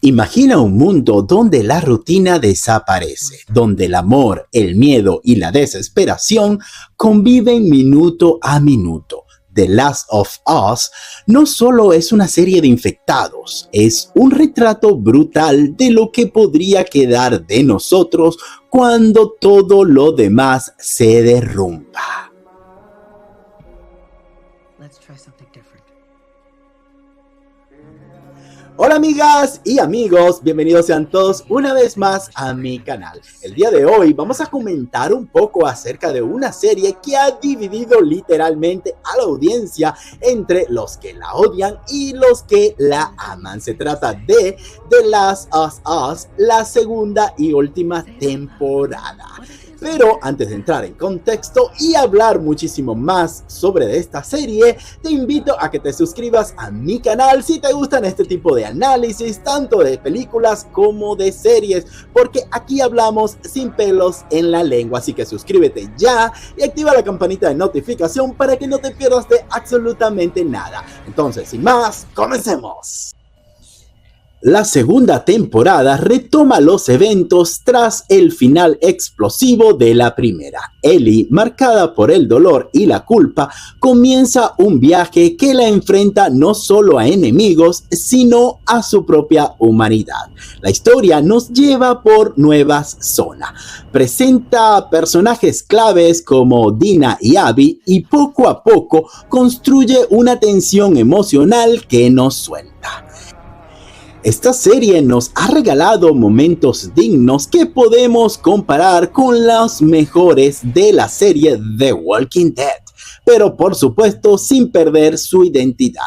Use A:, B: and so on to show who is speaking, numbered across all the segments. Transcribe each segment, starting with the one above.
A: Imagina un mundo donde la rutina desaparece, donde el amor, el miedo y la desesperación conviven minuto a minuto. The Last of Us no solo es una serie de infectados, es un retrato brutal de lo que podría quedar de nosotros cuando todo lo demás se derrumba. Hola amigas y amigos, bienvenidos sean todos una vez más a mi canal. El día de hoy vamos a comentar un poco acerca de una serie que ha dividido literalmente a la audiencia entre los que la odian y los que la aman. Se trata de The Last of Us, la segunda y última temporada. Pero antes de entrar en contexto y hablar muchísimo más sobre esta serie, te invito a que te suscribas a mi canal si te gustan este tipo de análisis, tanto de películas como de series, porque aquí hablamos sin pelos en la lengua, así que suscríbete ya y activa la campanita de notificación para que no te pierdas de absolutamente nada. Entonces, sin más, comencemos. La segunda temporada retoma los eventos tras el final explosivo de la primera. Ellie, marcada por el dolor y la culpa, comienza un viaje que la enfrenta no solo a enemigos, sino a su propia humanidad. La historia nos lleva por nuevas zonas. Presenta personajes claves como Dina y Abby y poco a poco construye una tensión emocional que nos suelta. Esta serie nos ha regalado momentos dignos que podemos comparar con los mejores de la serie The Walking Dead, pero por supuesto sin perder su identidad.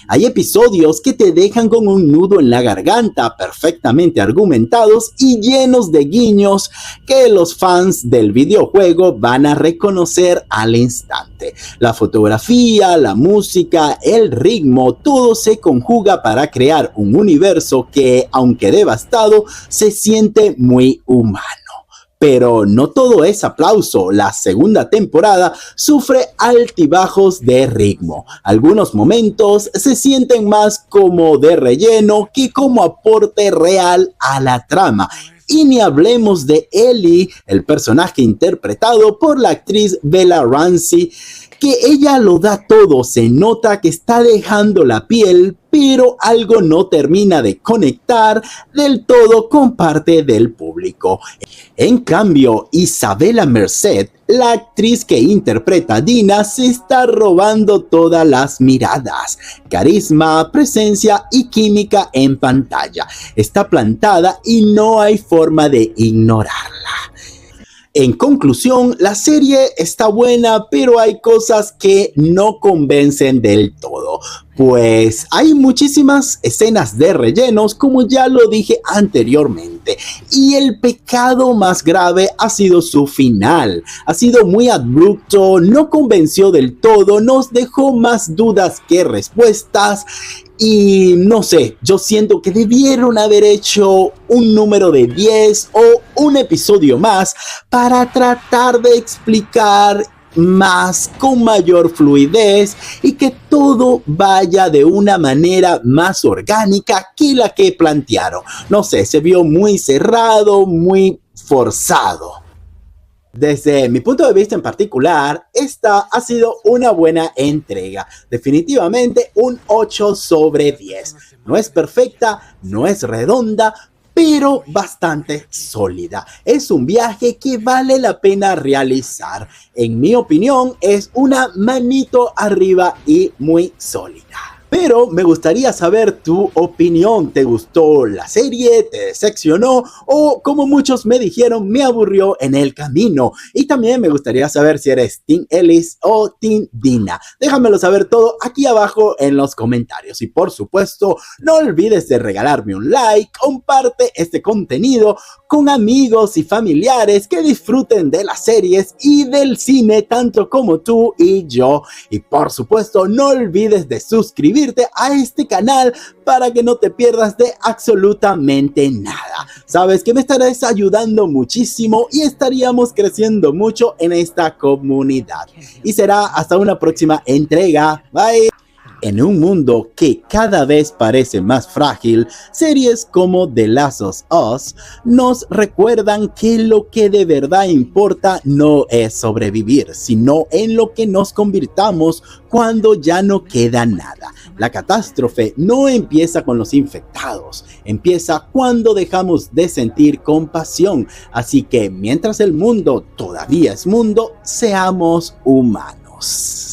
A: Hay episodios que te dejan con un nudo en la garganta, perfectamente argumentados y llenos de guiños que los fans del videojuego van a reconocer al instante. La fotografía, la música, el ritmo, todo se conjuga para crear un universo que, aunque devastado, se siente muy humano. Pero no todo es aplauso. La segunda temporada sufre altibajos de ritmo. Algunos momentos se sienten más como de relleno que como aporte real a la trama. Y ni hablemos de Ellie, el personaje interpretado por la actriz Bella Ramsey, que ella lo da todo, se nota que está dejando la piel, pero algo no termina de conectar del todo con parte del público. En cambio, Isabela Merced, la actriz que interpreta a Dina, se está robando todas las miradas. Carisma, presencia y química en pantalla. Está plantada y no hay forma de ignorarla. En conclusión, la serie está buena, pero hay cosas que no convencen del todo. Pues hay muchísimas escenas de rellenos, como ya lo dije anteriormente. Y el pecado más grave ha sido su final. Ha sido muy abrupto, no convenció del todo, nos dejó más dudas que respuestas. Y no sé, yo siento que debieron haber hecho un número de 10 o un episodio más para tratar de explicar más con mayor fluidez y que todo vaya de una manera más orgánica que la que plantearon. No sé, se vio muy cerrado, muy forzado. Desde mi punto de vista en particular, esta ha sido una buena entrega. Definitivamente un 8 sobre 10. No es perfecta, no es redonda, pero bastante sólida. Es un viaje que vale la pena realizar. En mi opinión, es una manito arriba y muy sólida. Pero me gustaría saber tu opinión. ¿Te gustó la serie? ¿Te decepcionó? O como muchos me dijeron, me aburrió en el camino. Y también me gustaría saber si eres Team Ellie o Team Dina. Déjamelo saber todo aquí abajo en los comentarios. Y por supuesto, no olvides de regalarme un like. Comparte este contenido con amigos y familiares que disfruten de las series y del cine tanto como tú y yo. Y por supuesto, no olvides de suscribirte a este canal para que no te pierdas de absolutamente nada. Sabes que me estarás ayudando muchísimo y estaríamos creciendo mucho en esta comunidad. Y será hasta una próxima entrega. Bye. En un mundo que cada vez parece más frágil, series como The Last of Us nos recuerdan que lo que de verdad importa no es sobrevivir, sino en lo que nos convirtamos cuando ya no queda nada. La catástrofe no empieza con los infectados, empieza cuando dejamos de sentir compasión. Así que mientras el mundo todavía es mundo, seamos humanos.